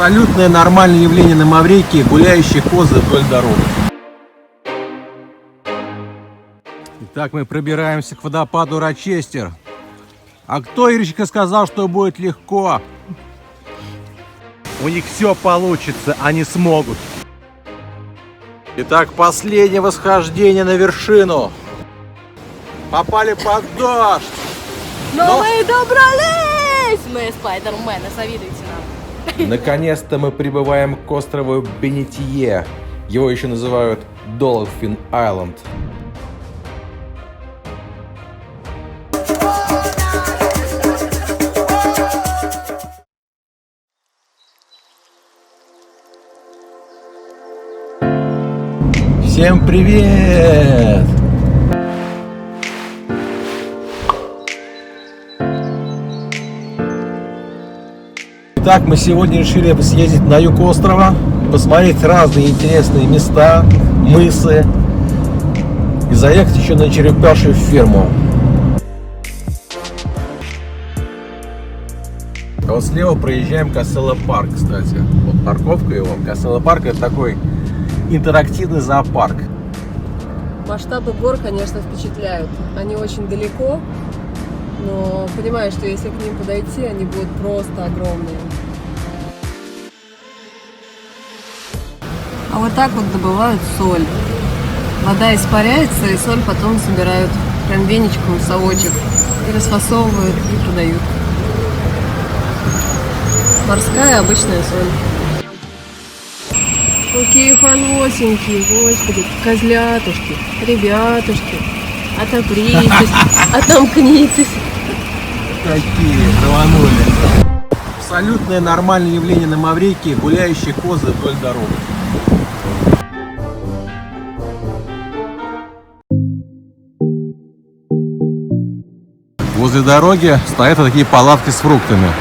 Абсолютное нормальное явление на Маврикии — гуляющие козы вдоль дороги. Итак, мы пробираемся к водопаду Рочестер. А кто, Ирочка, сказал, что будет легко? У них все получится, они смогут. Итак, последнее восхождение на вершину. Попали под дождь. Но мы добрались! Мы спайдермены, завидуйте нам. Наконец-то мы прибываем к острову Бенетье. Его еще называют Dolphin Island. Всем привет! Итак, мы сегодня решили съездить на юг острова, посмотреть разные интересные места, мысы и заехать еще на черепашью ферму. А вот слева проезжаем Кассело парк, кстати. Вот парковка его. Кассело парк — это такой интерактивный зоопарк. Масштабы гор, конечно, впечатляют. Они очень далеко, но понимаю, что если к ним подойти, они будут просто огромные. А вот так вот добывают соль. Вода испаряется, и соль потом собирают прям веничком в совочек и расфасовывают и продают. Морская обычная соль. Какие холосенькие, господи, козлятушки, ребятушки, отопритесь, отомкнитесь. Какие рванули. Абсолютное нормальное явление на Маврикии — гуляющие козы вдоль дороги. Возле дороги стоят вот такие палатки с фруктами.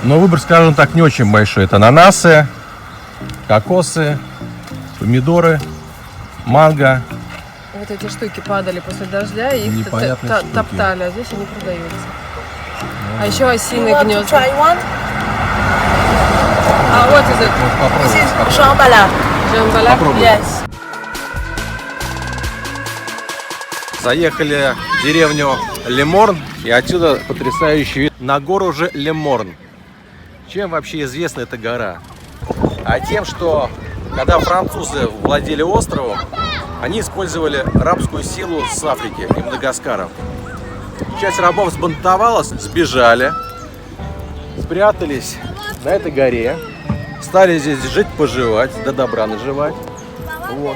Но выбор, скажем так, не очень большой. Это ананасы, кокосы, помидоры, манго. Вот эти штуки падали после дождя, и их топтали, а здесь они продаются. А еще осиные гнезда. А вот из этого. Jambalaya. Джамбаля? Yes. Заехали в деревню Леморн, и отсюда потрясающий вид на гору же Леморн. Чем вообще известна эта гора? А тем, что когда французы владели островом, они использовали рабскую силу с Африки и Мадагаскара. Часть рабов сбунтовалась, сбежали, спрятались на этой горе, стали здесь жить-поживать, до добра наживать. Вот.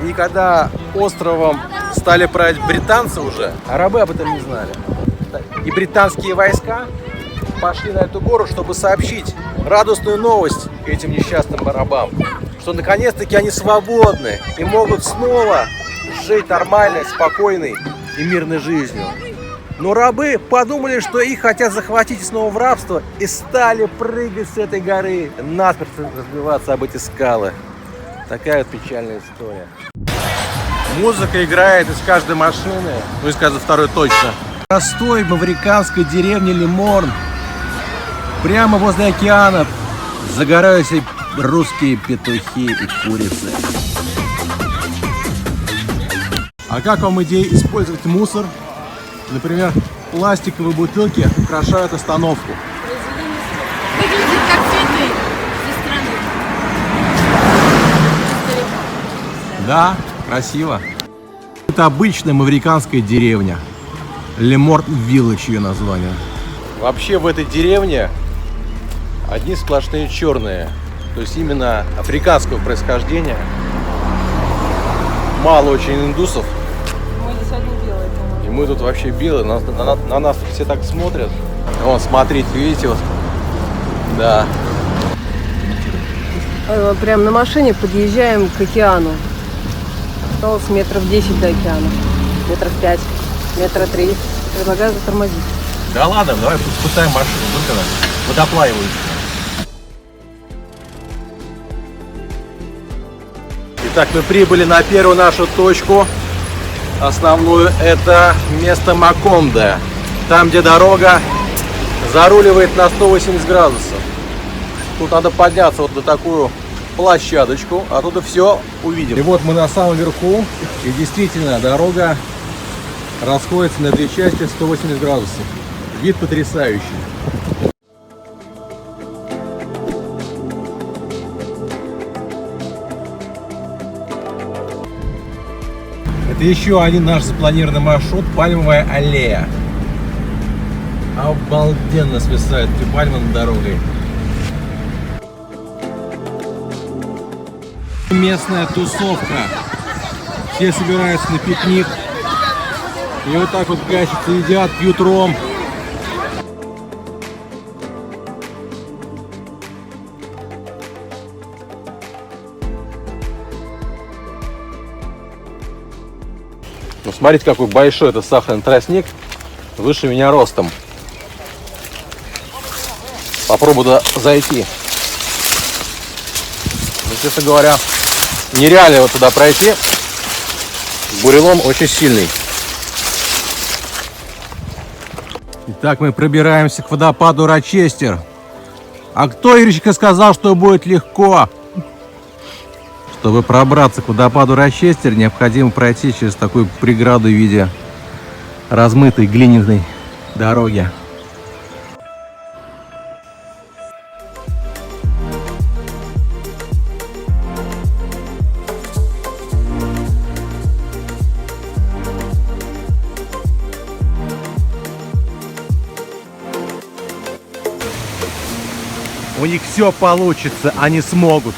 И когда островом стали править британцы уже, а рабы об этом не знали, и британские войска пошли на эту гору, чтобы сообщить радостную новость этим несчастным рабам, что наконец-таки они свободны и могут снова жить нормальной, спокойной и мирной жизнью. Но рабы подумали, что их хотят захватить снова в рабство, и стали прыгать с этой горы, насмерть разбиваться об эти скалы. Такая вот печальная история. Музыка играет из каждой машины, ну из каждой второй точно. В простой мавриканской деревне Леморн, прямо возле океана, загораются русские петухи и курицы. А как вам идея использовать мусор? Например, пластиковые бутылки украшают остановку. Выглядит как цветы со стороны. Да, красиво. Это обычная мавриканская деревня. Леморн Виллидж ее название. Вообще в этой деревне одни сплошные черные. То есть именно африканского происхождения. Мало очень индусов. Мы здесь одни белые, по-моему. И мы тут вообще белые. На нас все так смотрят. Вон, смотрите, видите вот. Да. Прям на машине подъезжаем к океану. Осталось метров 10 до океана. Метров 5, метра 3. Предлагаю затормозить. Да ладно, давай спускаем машину. Только она водоплавивает. Итак, мы прибыли на первую нашу точку основную. Это место Макондо. Там, где дорога заруливает на 180 градусов. Тут надо подняться вот на такую площадочку, а тут и все увидим. И вот мы на самом верху, и действительно дорога расходится на две части 180 градусов. Вид потрясающий. Это еще один наш запланированный маршрут — Пальмовая аллея. Обалденно свисают эти пальмы над дорогой. Местная тусовка. Все собираются на пикник. И вот так вот гасятся, едят, пьют ром. Ну, смотрите, какой большой это сахарный тростник. Выше меня ростом. Попробую туда зайти. Ну, честно говоря, нереально вот туда пройти. Бурелом очень сильный. Итак, мы пробираемся к водопаду Рочестер. А кто, Ирочка, сказал, что будет легко? Чтобы пробраться к водопаду Рочестер, необходимо пройти через такую преграду в виде размытой глиняной дороги. У них все получится, они смогут.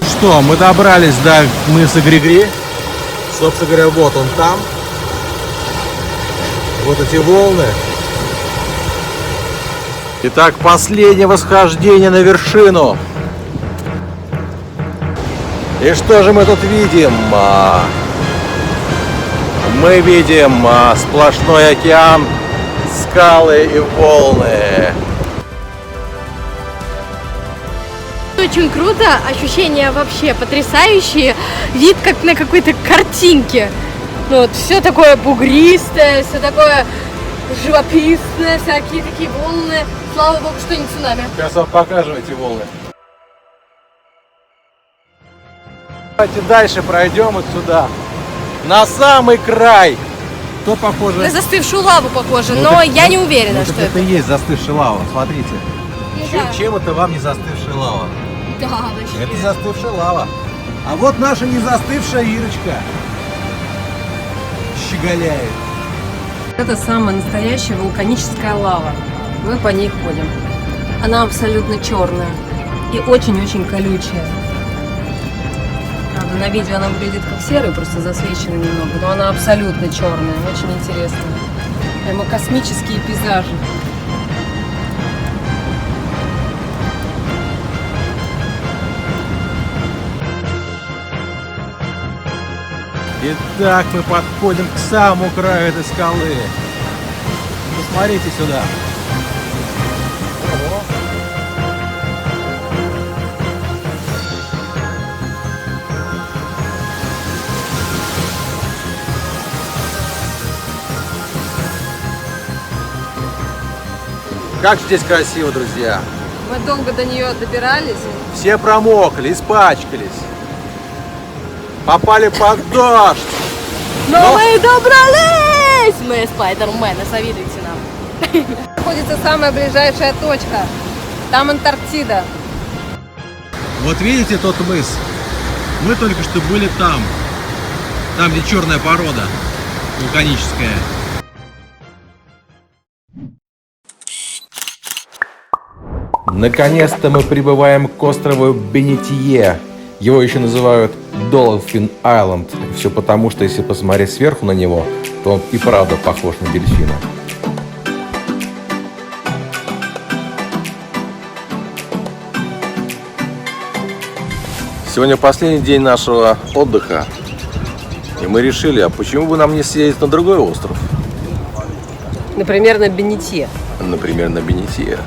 Что, мы добрались до мыса Григри. Собственно говоря, вот он там. Вот эти волны. Итак, последнее восхождение на вершину. И что же мы тут видим? Мы видим сплошной океан, скалы и волны. Очень круто, ощущения вообще потрясающие, вид как на какой-то картинке. Ну, вот, все такое бугристое, все такое живописное, всякие такие волны. Слава богу, что не цунами. Сейчас вам покажу эти волны. Давайте дальше пройдем вот сюда, на самый край. То похоже На застывшую лаву похоже, но я не уверена, что это и есть застывшая лава. Смотрите. Ну, Чем, да. чем это вам не застывшая лава? Да, вообще. Это застывшая лава. А вот наша не застывшая Ирочка щеголяет. Это самая настоящая вулканическая лава. Мы по ней ходим. Она абсолютно черная и очень-очень колючая. Правда, на видео она выглядит как серый, просто засвечена немного, но она абсолютно черная, очень интересная. Прямо космические пейзажи. Итак, мы подходим к самому краю этой скалы. Посмотрите сюда. Как же здесь красиво, друзья. Мы долго до нее добирались. Все промокли, испачкались. Попали под дождь. Но мы добрались! Мы спайдермены, завидуйте нам. Находится самая ближайшая точка. Там Антарктида. Вот видите тот мыс? Мы только что были там. Там, где черная порода вулканическая. Наконец-то мы прибываем к острову Бенетье. Его еще называют Dolphin Island. Все потому, что если посмотреть сверху на него, то он и правда похож на дельфина. Сегодня последний день нашего отдыха. И мы решили, а почему бы нам не съездить на другой остров? Например, на Бенитье, Например, на Бенитье.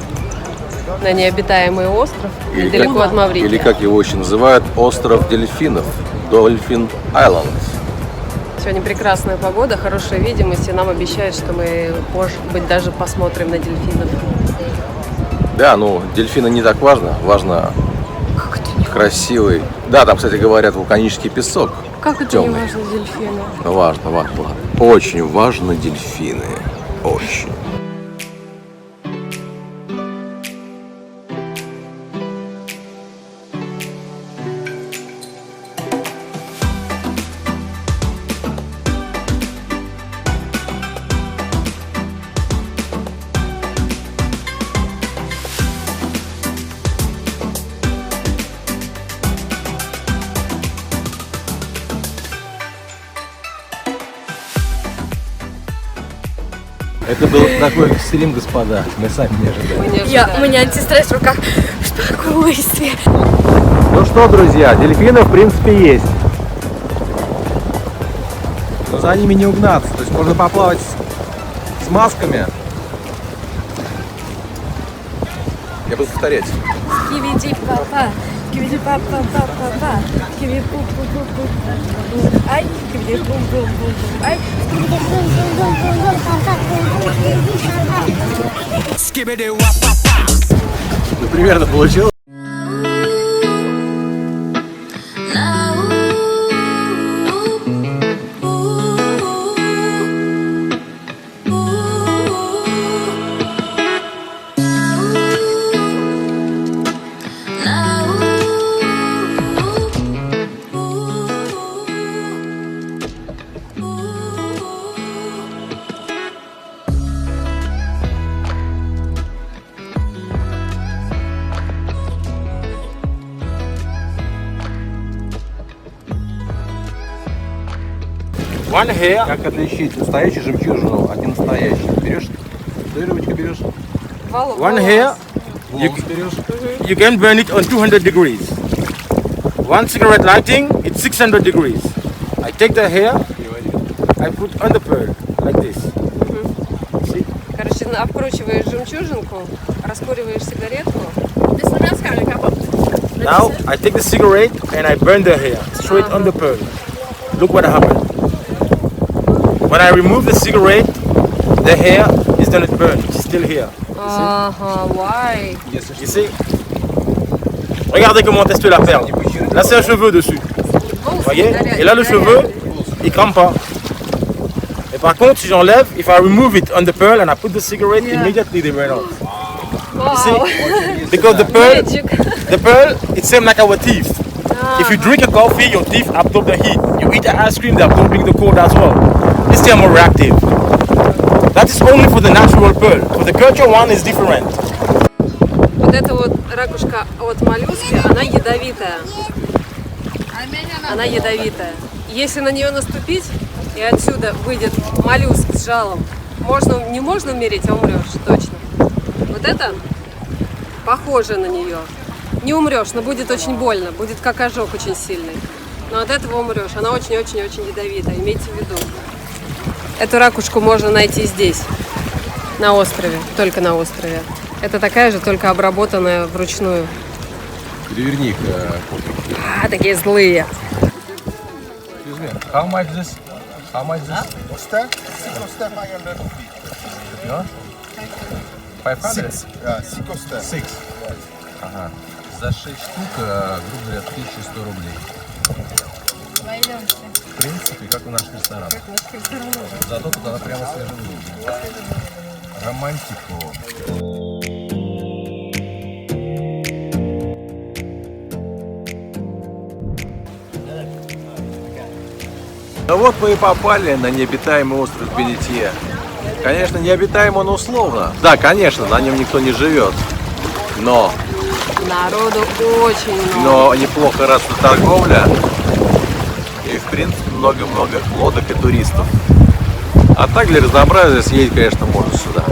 на необитаемый остров, недалеко от Маврикии. Или, как его еще называют, остров дельфинов. Dolphin Island. Сегодня прекрасная погода, хорошая видимость, и нам обещают, что мы, может быть, даже посмотрим на дельфинов. Да, ну, дельфины не так важно. Важно красивый. Да, там, кстати, говорят, вулканический песок. Как это Темный. не важно, дельфины? Важно. Очень важно дельфины. Очень. Это был такой экстрим, господа. Мы сами не ожидали. Мы не ожидали. У меня антистресс в руках. Спокойствие. Ну что, друзья, дельфины в принципе есть. Но за ними не угнаться. То есть можно поплавать с масками. Я буду повторять. Скибиди папа, скибиди папа, папа, скибиди пу пу пу пу. Ай, скибиди пу пу пу пу. Ай, скибиди пу пу пу пу. Ну, примерно получилось. One hair, Как отличить настоящую жемчужину от ненастоящей? Берешь, ты рыбочку берешь, one hair, волос берешь. you can burn it on 200 degrees. One cigarette lighting, it's 600 degrees. I take the hair, I put on the pearl, like this. See? Короче, обкручиваешь жемчужинку, раскуриваешь сигаретку. Now I take the cigarette and I burn the hair straight on the pearl. Look what happened. When I remove the cigarette, the hair is not burned. It's still here. Ага, why? You see? Regardez comment est-ce que la perle. Là c'est un cheveu dessus. Vous voyez? Et là le cheveu, il crame pas. Et par contre, si j'enlève, if I remove it on the pearl and I put the cigarette, immediately they burn off. You see? Because the pearl, it's same like our teeth. If you drink a coffee, your teeth absorb the heat. You eat an ice cream, they're absorbing the cold as well. It's thermoreactive. That is only for the natural pearl. For the culture one is different. Вот эта вот ракушка от моллюски, она ядовитая. Она ядовитая. Если на нее наступить, и отсюда выйдет моллюск с жалом, не можно умереть, а умрешь, точно. Вот это похоже на нее. Не умрешь, но будет очень больно, будет как ожог очень сильный. Но от этого умрешь. Она очень-очень-очень ядовитая, имейте в виду. Эту ракушку можно найти здесь, на острове, только на острове. Это такая же, только обработанная вручную. Переверни их. Такие злые. How much this? How much this? What's that? What's that 500 rupees? No? 500? Six costa. 6. Ага. За 6 штук, грубо говоря, 1100 рублей. В принципе, как у наших ресторанов. Зато тут она прямо свежевыжженная. Романтику. Ну вот мы и попали на необитаемый остров Бенитье. Конечно, необитаем он условно. Да, конечно, на нем никто не живет. Но Народу очень много. неплохо растет торговля. И, в принципе, много-много лодок и туристов. А так, для разнообразия съездить, конечно, можно сюда.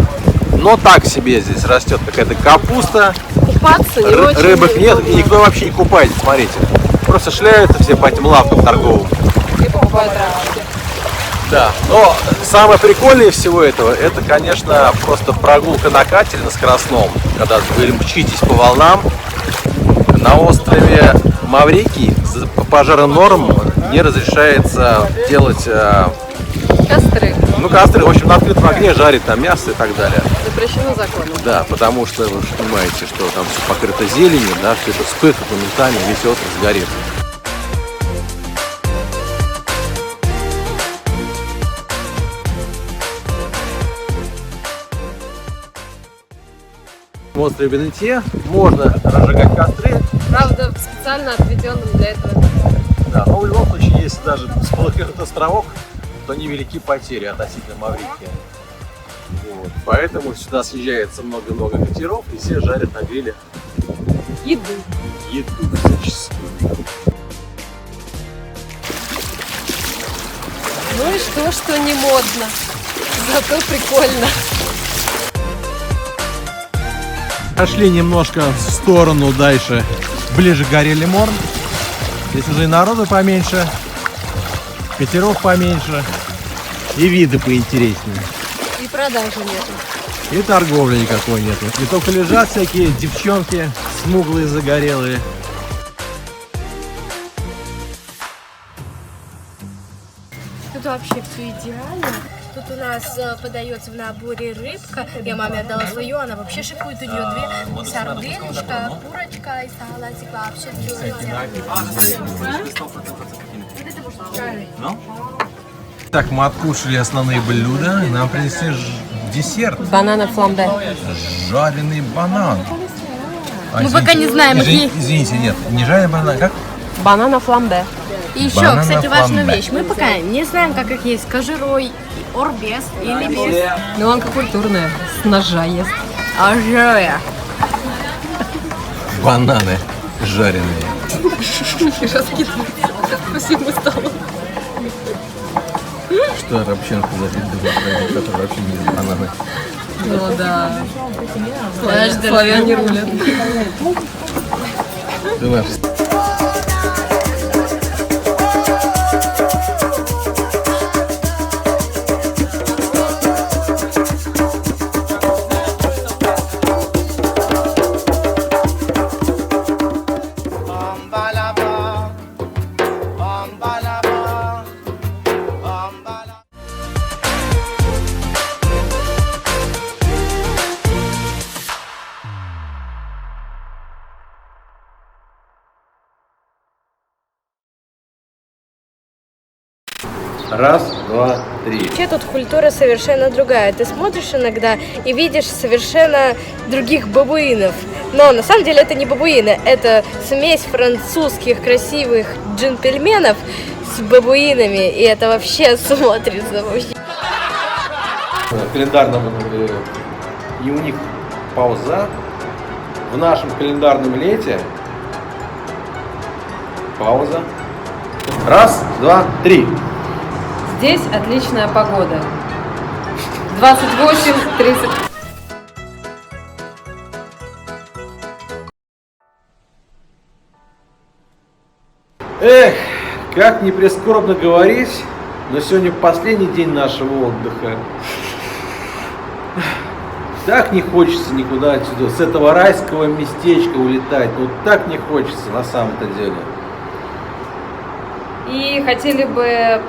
Но так себе здесь растет какая-то капуста. Купаться не очень. Рыбок нет, и никто вообще не купается, смотрите. Просто шляются все по этим лавкам торговым. И покупают ракушки. Да, но самое прикольное всего этого, это, конечно, просто прогулка на катере на скоростном, когда вы мчитесь по волнам. На острове Маврикий по пожарным нормам не разрешается делать Костры. костры, в общем, на открытом огне жарить там мясо и так далее. Запрещено законом. Да, потому что вы же понимаете, что там все покрыто зеленью, да, все это вспыхнет моментально, весь остров сгорит. В острове Бенете можно разжигать костры, Правда, в специально отведенном для этого месте. да, но в любом случае, если даже всплывет островок, то невелики потери относительно Маврикия. Вот. Поэтому сюда съезжается много-много катеров, и все жарят на гриле Еду. еду всяческую. Ну и что не модно. Зато прикольно. Пошли немножко в сторону дальше, ближе к горе Леморн. Здесь уже и народу поменьше, катеров поменьше, и виды поинтереснее. И продажи нету. И торговли никакой нету. И только лежат всякие девчонки, смуглые, загорелые. Тут вообще все идеально. Тут у нас подается в наборе рыбка. Я маме отдала свою, она вообще шикует. У нее две сарделечка, курочка и салатик. Вообще Так, мы откушали основные блюда, нам принесли десерт. Бананы фламбе. Жареный банан. Мы пока не знаем, Извините, нет, не жареный банан, как? Банана фламбе. И еще, Банана кстати, важная фламбе. вещь. Мы пока не знаем, как их есть. Кожурой, орбез или без. Миланка культурная, с ножа ест. Ажоя. Бананы жареные. Раскидывается по всему столу. Что Рабченко за вид, который вообще не ест бананы? Ну да. Славяне рулят. Ты наш. Раз, два, три. Вообще тут культура совершенно другая. Ты смотришь иногда и видишь совершенно других бабуинов. Но на самом деле это не бабуины, это смесь французских красивых джентльменов с бабуинами. И это вообще смотрится вообще. В календарном и у них пауза. В нашем календарном лете пауза. Раз, два, три. Здесь отличная погода. 28-30. Эх, как не прискорбно говорить, но сегодня последний день нашего отдыха. Так не хочется никуда отсюда, с этого райского местечка улетать. Ну так не хочется на самом-то деле. И хотели бы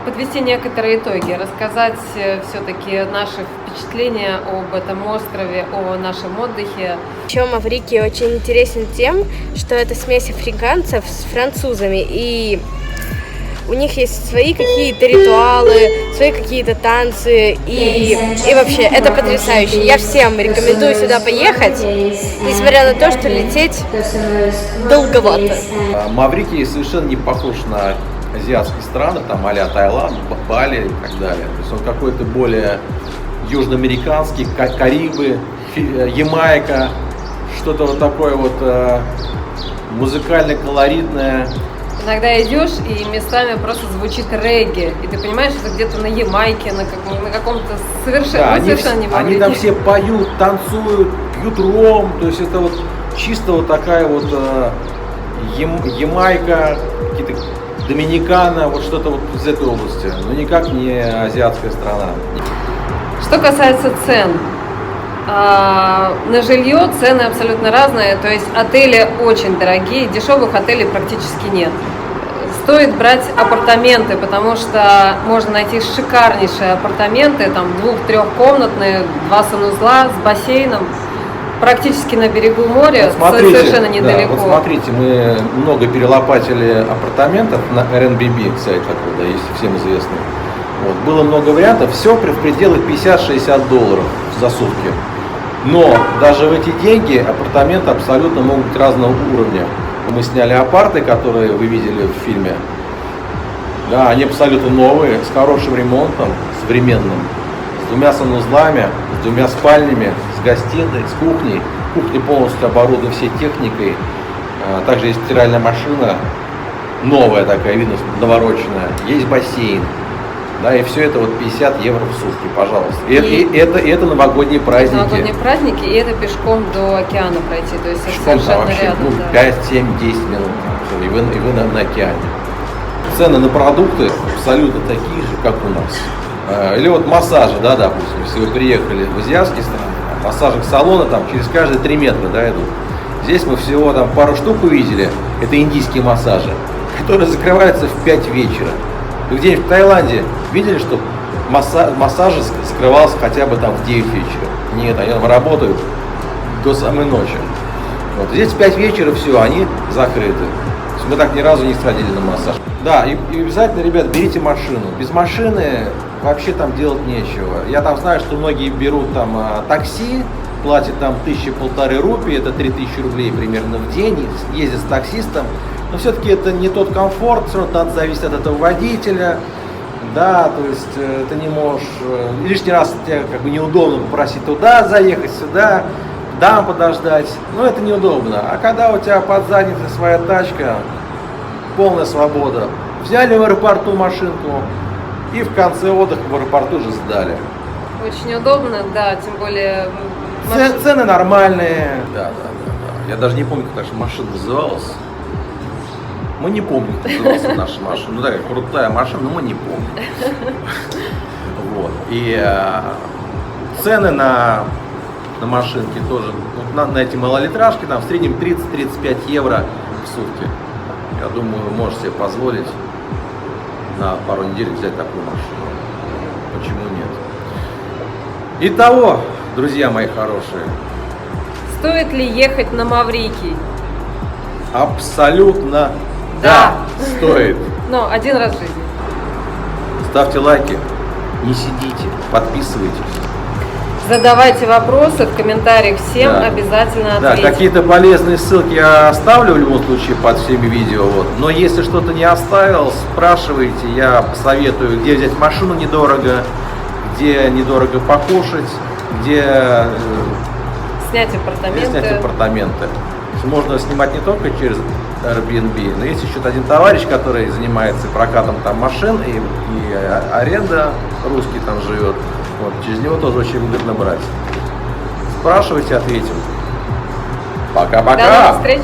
подвести некоторые итоги, рассказать все-таки наши впечатления об этом острове, о нашем отдыхе. Еще Маврикий очень интересен тем, что это смесь африканцев с французами. И у них есть свои какие-то ритуалы, свои какие-то танцы. И вообще, это потрясающе. Я всем рекомендую сюда поехать, несмотря на то, что лететь долговато. Маврикий совершенно не похож на азиатские страны, там а-ля Таиланд, Бали и так далее. То есть он какой-то более южноамериканский, Карибы, Ямайка, что-то вот такое вот музыкально-колоритное. Иногда идешь, и местами просто звучит регги, и ты понимаешь, что где-то на Ямайке, на каком-то совершенно, Да, совершенно не они там все поют, танцуют, пьют ром, то есть это вот чисто вот такая вот Ямайка, какие-то Доминикана, вот что-то вот из этой области, но никак не азиатская страна. Что касается цен, на жилье цены абсолютно разные, то есть отели очень дорогие, дешевых отелей практически нет. Стоит брать апартаменты, потому что можно найти шикарнейшие апартаменты, там 2-3-комнатные, 2 санузла с бассейном, практически на берегу моря, совершенно недалеко. Да, вот смотрите, мы много перелопатили апартаментов на Airbnb, сайт такой, да, есть всем известный. Вот, было много вариантов, все в пределах $50-60 за сутки. Но даже в эти деньги апартаменты абсолютно могут быть разного уровня. Мы сняли апарты, которые вы видели в фильме. Да, они абсолютно новые, с хорошим ремонтом, современным, с 2 санузлами, с 2 спальнями, с гостиной, с кухней. Кухня полностью оборудована всей техникой. Также есть стиральная машина, новая такая, видно, навороченная. Есть бассейн. Да, и все это вот 50 евро в сутки, пожалуйста. И это новогодние праздники. Новогодние праздники, и это пешком до океана пройти, то есть пешком совершенно вообще, рядом. ну, Да. 5, 7, 10 минут, и вы на океане. Цены на продукты абсолютно такие же, как у нас. Или вот массажи, да, допустим, если вы приехали в азиатские страны, массажик салона там через каждые 3 метра, да, идут. Здесь мы всего там пару штук увидели, это индийские массажи, которые закрываются в 5 вечера. Вы где-нибудь в Таиланде видели, что массажи скрывался хотя бы там в 9 вечера? Нет, они там работают до самой ночи. Вот. Здесь в 5 вечера все, они закрыты. То есть мы так ни разу не сходили на массаж. Да, и обязательно, ребят, берите машину. Без машины вообще там делать нечего. Я там знаю, что многие берут там такси, платят там 1000-1500 рупий, это 3000 рублей примерно в день, ездят с таксистом. Но все-таки это не тот комфорт, все равно надо зависеть от этого водителя. Да, то есть ты не можешь, лишний раз тебе как бы неудобно попросить туда заехать, сюда, там подождать, но это неудобно. А когда у тебя под задницей своя тачка, полная свобода, взяли в аэропорту машинку и в конце отдыха в аэропорту же сдали. Очень удобно, да, тем более... Цены нормальные. Да. Я даже не помню, как наша машина называлась. Мы не помним, как называлась наша машина. Ну такая крутая машина, но мы не помним. Вот. И цены на машинки тоже, на эти малолитражки, там в среднем 30-35 евро в сутки. Я думаю, вы можете себе позволить на пару недель взять такую машину. Почему нет? Итого, друзья мои хорошие. Стоит ли ехать на Маврикий? Абсолютно да, стоит. Но один раз в жизни. Ставьте лайки, не сидите, подписывайтесь. Задавайте вопросы в комментариях, всем обязательно ответим. Да, какие-то полезные ссылки я оставлю в любом случае под всеми видео. Вот. Но если что-то не оставил, спрашивайте, я посоветую, где взять машину недорого, где недорого покушать, где снять апартаменты. Можно снимать не только через Airbnb, но есть еще один товарищ, который занимается прокатом там машин и аренда, русский там живет. Вот, через него тоже очень выгодно брать. Спрашивайте, ответим. Пока-пока. До новых встреч.